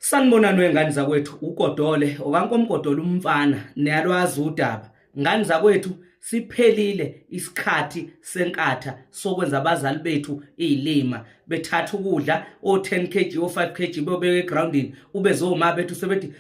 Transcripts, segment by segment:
Sanibonani wengane zakwethu ugodole okankomgodole umfana niyalwazi udaba ngane zakwethu siphelile isikhathi senkatha sokwenza abazali bethu izilima bethatha ukudla o10 kg o5 kg bebeke egroundini ube zoma bethu sebethi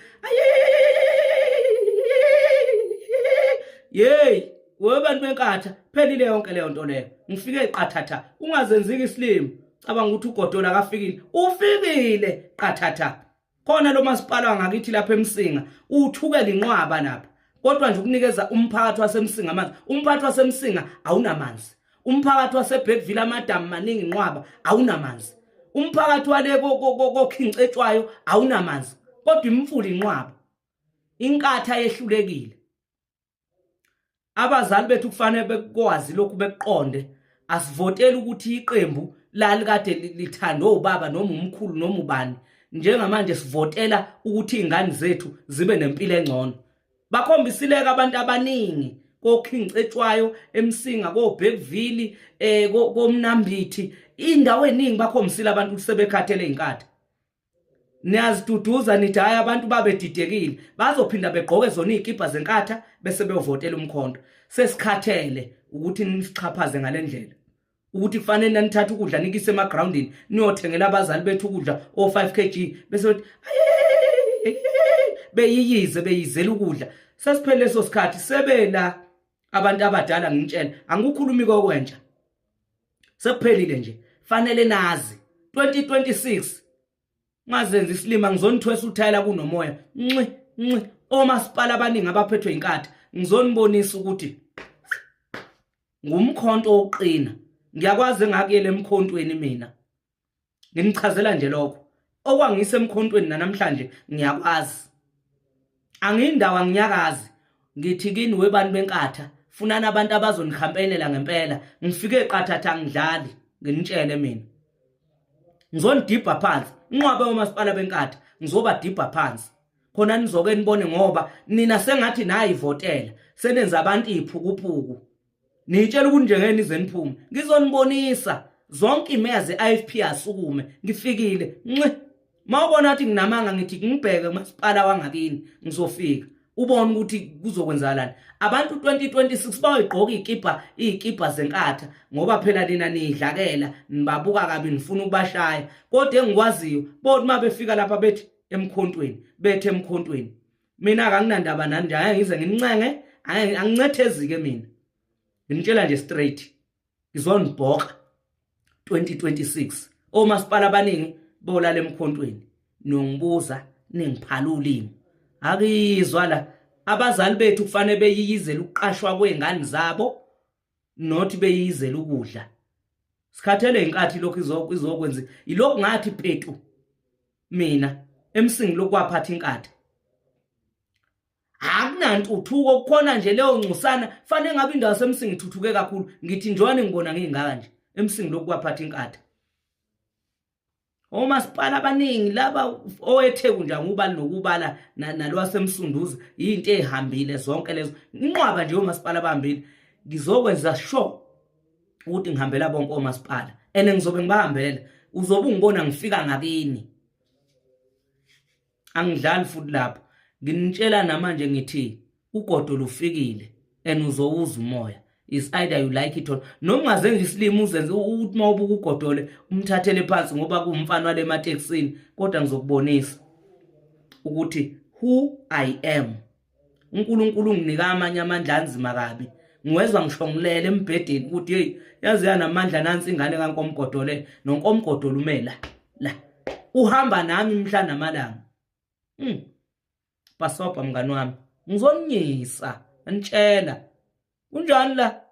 hey webantu benkatha phelile yonke leyo nto leyo ngifike eqathatha ungazenziki isilimo cabanga ukuthi ugodole akafikile ufikile qathatha khona lo masipala wangakithi lapha eMsinga uthukela inqwaba lapha kodwa nje ukunikeza umphakathi waseMsinga amanzi umphakathi waseMsinga awunamanzi umphakathi waseBergville amadamu maningi inqwaba awunamanzi umphakathi wale kokhincetshwayo awunamanzi kodwa imfula inqwaba inkatha yehlulekile abazali bethu kufanele bekwazi lokhu beqonde asivotela ukuthi iqembu lalikade lithandwe ubaba noma umkhulu noma ubani njengamanje sivotela ukuthi izingane zethu zibe nempilo engcono bakhombisile abantu abaningi kokhincetshwayo eMsinga koBergville komnambithi indawo eningi bakhombisile abantu sebekhathele inkatha niyaziduduza nithi hayi abantu babedidekile bazophinda begqoke zona izikipa zenkatha bese beyovotela umkhonto sesikhathele ukuthi nisichaphaze ngalendlela ukuthi kufanele nithathe ukudla nikise emagroundini niyothengela abazali bethu ukudla o5 kg bese bethi beyizela ukudla sesiphele leso sikhathi sebela abantu abadala ngintshela angikukhulumi kokwentsha sekuphelile nje fanele nazi 2026 ngazenza isilima ngizonithwesa uthayela kunomoya omasipala abaningi abaphethwe inkatha ngizonibonisa ukuthi ngumkhonto oqina ngiyakwazi ngakuyele emkhontweni mina nginichazela nje lokho okwangise emkhontweni namhlanje ngiyakwazi angiyindawo anginyakazi ngithi kini webantu benkatha funana abantu abazonikampenela ngempela ngifike eqathatha ngidlali nginitshele mina ngizonidibha phansi inqwabe omasipala benkatha ngizoba dibha phansi khona nizoke nibone ngoba nina sengathi nayivotela senenza abantu iphukuphuku nitshela ukuthi njengeni izeniphume ngizonibonisa zonke imeya ze-IFP asukume ngifikile mawubona ukuthi nginamanga ngithi ngibheke umasipala wangakini ngizofika ubone ukuthi kuzokwenzakalani abantu 2026 bayigqoka izikipa zenkatha ngoba phela nina nidlakela nibabuka kabi nifuna ukubashaya kodwa engikwaziyo bothi mabefika lapha bethi emkhontweni mina akanginandaba nani nje angize nginincenge angincethezike mina ngitshela nje straight ngizonibhoka 2026 omasipala abaningi bolala emkhontweni nongibuza ningiphala ulimi akizwa la abazali bethu kufanele beyiyizela ukuqashwa kwezingane zabo not beyiyizela ukudla sikhathele inkathi lokho izokwenza ilokhu ngathi petu mina eMsingi lokwaphatha inkatha akunantuthuko kukhona nje leyo ngcusana fanele ngabe indawo seMsingi ithuthuke kakhulu ngithi njone ngibona ngingaka nje eMsingi lokwaphatha inkatha omasipala abaningi laba owetheku nje ngubali nokubala nalwasemsunduzi into ehambile zonke lezo inqwaba nje omasipala abahambile ngizokwenza sure ukuthi ngihambela bonke omasipala ngizobe ngibahambela uzobe ungibona ngifika ngakini angidlali futhi lapho nginitshela namanje ngithi ugodolo ufikile uzowuza umoya is either you like it or noma ungazenza isilimo uzenze ukuthi mawubuka ugodole umthathele phansi ngoba kuumfana wale emateksini kodwa ngizokubonisa ukuthi who I am uNkulunkulu nginika amanye amandla anzima kabi ngiwezwa ngisho ngilele embhedeni ukuthi hey yazi yana amandla nansi ingane kaNkomgodole noNkomgodole umela la uhamba nami imhla namalanga Pasopha mngani wami ngizoninyisa ngitshela kunjani la